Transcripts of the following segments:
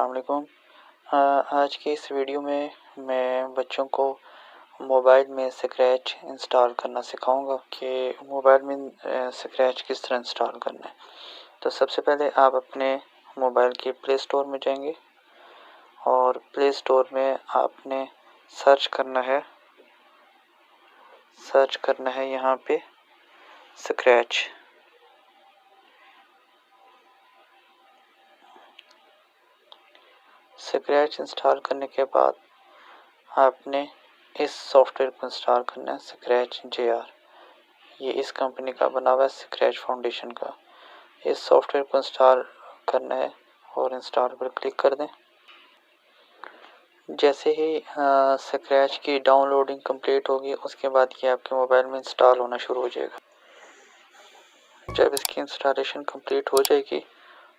अस्सलाम वालेकुम। आज की इस वीडियो में मैं बच्चों को मोबाइल में स्क्रैच इंस्टॉल करना सिखाऊंगा कि मोबाइल में स्क्रैच किस तरह इंस्टॉल करना है। तो सबसे पहले आप अपने मोबाइल के प्ले स्टोर में जाएंगे और प्ले स्टोर में आपने सर्च करना है यहाँ पे स्क्रैच। स्क्रैच इंस्टॉल करने के बाद आपने इस सॉफ्टवेयर को इंस्टॉल करना है, स्क्रैच JR। ये इस कंपनी का बना हुआ है, स्क्रैच फाउंडेशन का। इस सॉफ्टवेयर को इंस्टॉल करना है और इंस्टॉल पर क्लिक कर दें। जैसे ही स्क्रैच की डाउनलोडिंग कंप्लीट होगी उसके बाद ये आपके मोबाइल में इंस्टॉल होना शुरू हो जाएगा। जब इसकी इंस्टॉलेशन कंप्लीट हो जाएगी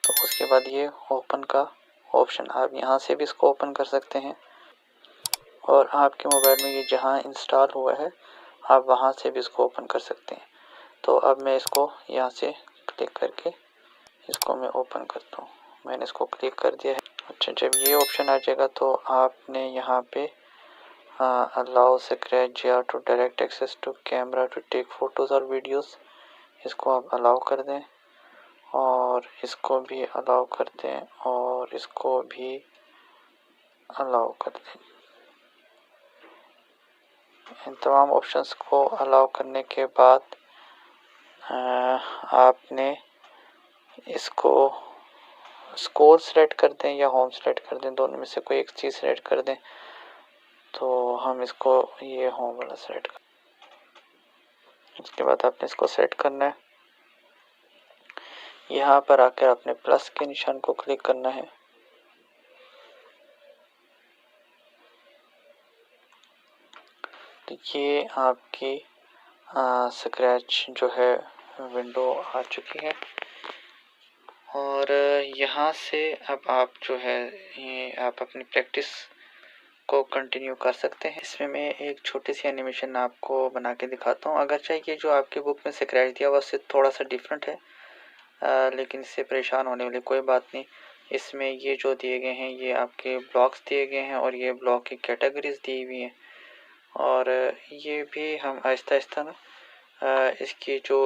तो उसके बाद ये ओपन का ऑप्शन, आप यहाँ से भी इसको ओपन कर सकते हैं और आपके मोबाइल में ये जहाँ इंस्टॉल हुआ है आप वहाँ से भी इसको ओपन कर सकते हैं। तो अब मैं इसको यहाँ से क्लिक करके इसको मैं ओपन करता हूँ। मैंने इसको क्लिक कर दिया है। अच्छा, जब ये ऑप्शन आ जाएगा तो आपने यहाँ पे allow Scratch JR to direct access to camera to take photos और वीडियोस, इसको आप अलाउ कर दें और इसको भी अलाउ कर दें और इसको भी अलाउ कर दें। इन तमाम ऑप्शंस को अलाउ करने के बाद आपने इसको स्कोर सेलेक्ट कर दें या होम सेलेक्ट कर दें, दोनों में से कोई एक चीज़ सेलेक्ट कर दें। तो हम इसको ये होम वाला सेलेक्ट कर, उसके बाद आपने इसको सेट करना है। यहाँ पर आकर आपने प्लस के निशान को क्लिक करना है। तो ये आपकी स्क्रैच जो है विंडो आ चुकी है और यहाँ से अब आप जो है ये आप अपनी प्रैक्टिस को कंटिन्यू कर सकते हैं। इसमें मैं एक छोटी सी एनिमेशन आपको बना के दिखाता हूँ। अगर चाहिए जो आपके बुक में स्क्रैच दिया हुआ उससे थोड़ा सा डिफरेंट है, लेकिन इससे परेशान होने वाली कोई बात नहीं। इसमें ये जो दिए गए हैं ये आपके ब्लॉक्स दिए गए हैं और ये ब्लॉक की कैटेगरीज दी हुई हैं और ये भी हम आहिस्ता आहिस्ता ना इसकी जो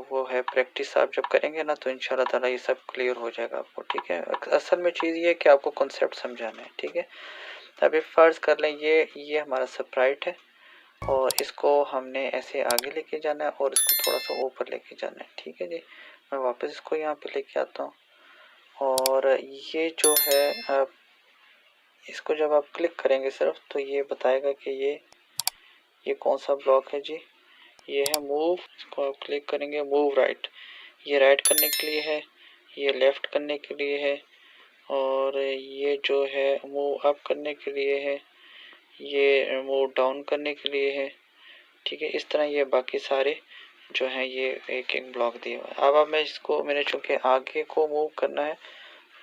वो है प्रैक्टिस आप जब करेंगे ना तो इंशाल्लाह ताला ये सब क्लियर हो जाएगा आपको। ठीक है, असल में चीज़ ये है कि आपको कॉन्सेप्ट समझाना है। ठीक है, अभी फ़र्ज़ कर लें ये हमारा स्प्राइट है और इसको हमने ऐसे आगे लेके जाना है और इसको थोड़ा सा ऊपर लेके जाना है। ठीक है जी, मैं वापस इसको यहाँ पे लेके आता हूँ और ये जो है आप इसको जब आप क्लिक करेंगे सिर्फ तो ये बताएगा कि ये कौन सा ब्लॉक है जी। ये है मूव, इसको आप क्लिक करेंगे मूव राइट, ये राइट करने के लिए है, ये लेफ़्ट करने के लिए है और ये जो है मूव अप करने के लिए है, ये मूव डाउन करने के लिए है। ठीक है, इस तरह ये बाकी सारे जो हैं ये एक एक ब्लॉक दिए हुए हैं। अब मैं इसको मैंने चूँकि आगे को मूव करना है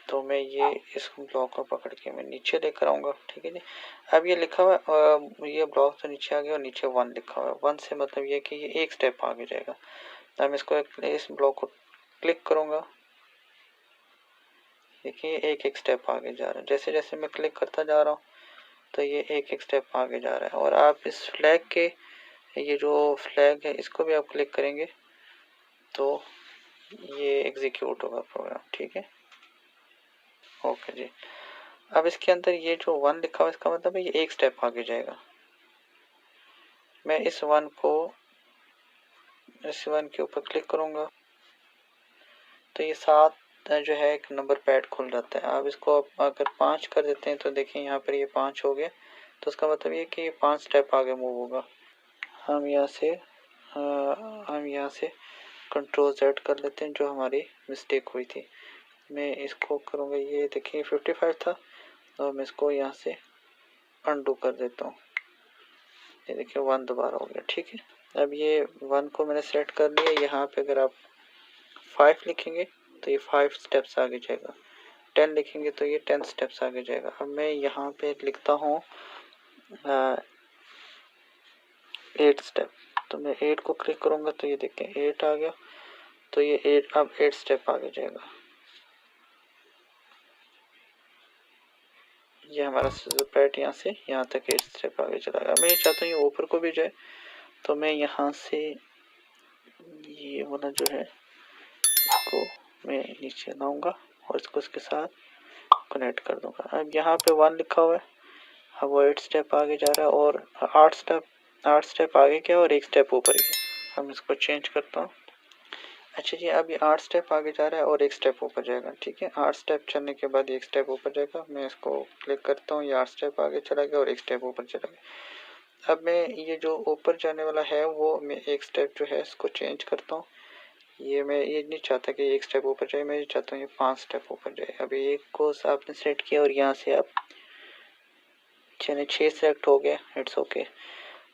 तो मैं ये इस ब्लॉक को पकड़ के मैं नीचे लेकर आऊँगा। ठीक है जी, अब ये लिखा हुआ ये ब्लॉक तो नीचे आ गया और नीचे 1 लिखा हुआ है। 1 से मतलब ये कि ये एक स्टेप आगे जाएगा। तो मैं इसको इस ब्लॉक को क्लिक करूँगा, देखिए एक एक स्टेप आगे जा रहा है। जैसे जैसे मैं क्लिक करता जा रहा हूँ तो ये एक एक स्टेप आगे जा रहा है और आप इस फ्लैग के ये जो फ्लैग है इसको भी आप क्लिक करेंगे तो ये एग्जीक्यूट होगा प्रोग्राम। ठीक है, ओके जी। अब इसके अंदर ये जो 1 लिखा हुआ इसका मतलब है ये एक स्टेप आगे जाएगा। मैं इस 1 के ऊपर क्लिक करूँगा तो ये 7 जो है एक नंबर पैड खुल जाता है। अब इसको अगर 5 कर देते हैं तो देखिए यहाँ पर ये 5 हो गया, तो उसका मतलब ये कि ये 5 स्टेप आगे मूव होगा। हम यहाँ से कंट्रोल Z कर लेते हैं, जो हमारी मिस्टेक हुई थी। मैं इसको करूँगा, ये देखिए 55 था तो मैं इसको यहाँ से अनडू कर देता हूँ। ये देखिए 1 दोबारा हो गया। ठीक है, अब ये 1 को मैंने सेट कर लिया। यहाँ पे अगर आप 5 लिखेंगे तो ये 5 स्टेप्स आगे जाएगा, 10 लिखेंगे तो ये 10 स्टेप्स आगे जाएगा। अब मैं यहाँ पे लिखता हूँ 8 स्टेप, तो मैं 8 को क्लिक करूँगा तो ये देखें 8 आ गया, तो ये 8 अब 8 स्टेप आगे जाएगा। ये हमारा स्प्राइट यहाँ से यहाँ तक 8 स्टेप आगे चला गया। मैं ये चाहता हूँ ये ऊपर को भी जाए, तो मैं यहाँ से ये वाला जो है इसको मैं नीचे लाऊंगा और इसको इसके साथ कनेक्ट कर दूंगा। अब यहाँ पे 1 लिखा हुआ है, अब वो 8 स्टेप आगे जा रहा है और 8 स्टेप आगे गया और 1 स्टेप ऊपर गया। अब इसको चेंज करता हूँ। अच्छा जी, अब ये 8 स्टेप आगे जा रहा है और 1 स्टेप ऊपर जाएगा। ठीक है, 8 स्टेप चलने के बाद 1 स्टेप ऊपर जाएगा। मैं इसको क्लिक करता हूँ, ये 8 स्टेप आगे चला गया और 1 स्टेप ऊपर चला गया। अब मैं ये जो ऊपर जाने वाला है वो मैं 1 स्टेप जो है इसको चेंज करता हूँ। मैं ये नहीं चाहता कि 1 स्टेप ऊपर जाए, मैं ये चाहता हूँ ये 5 स्टेप ऊपर जाए। अभी एक को आपने सेलेक्ट किया और यहाँ से आप चलिए 6 सेलेक्ट हो गया, इट्स ओके।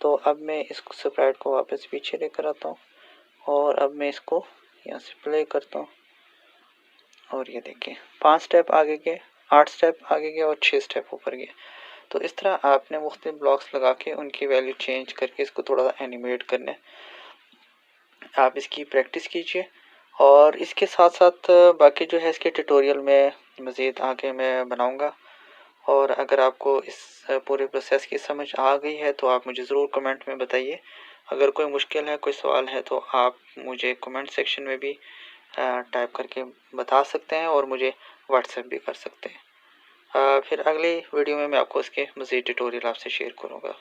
तो अब मैं इसको स्प्राइट को वापस पीछे लेकर आता हूँ और अब मैं इसको यहाँ से प्ले करता हूँ और ये देखिए 5 स्टेप आगे गए, 8 स्टेप आगे गए और 6 स्टेप ऊपर गए। तो इस तरह आपने मुख्तलिफ ब्लॉक्स लगा के उनकी वैल्यू चेंज करके इसको थोड़ा सा एनिमेट करना है। आप इसकी प्रैक्टिस कीजिए और इसके साथ साथ बाकी जो है इसके ट्यूटोरियल में मज़ीद आगे मैं बनाऊंगा। और अगर आपको इस पूरे प्रोसेस की समझ आ गई है तो आप मुझे ज़रूर कमेंट में बताइए। अगर कोई मुश्किल है, कोई सवाल है तो आप मुझे कमेंट सेक्शन में भी टाइप करके बता सकते हैं और मुझे व्हाट्सएप भी कर सकते हैं। फिर अगली वीडियो में मैं आपको इसके मज़ीद ट्यूटोरियल आपसे शेयर करूँगा।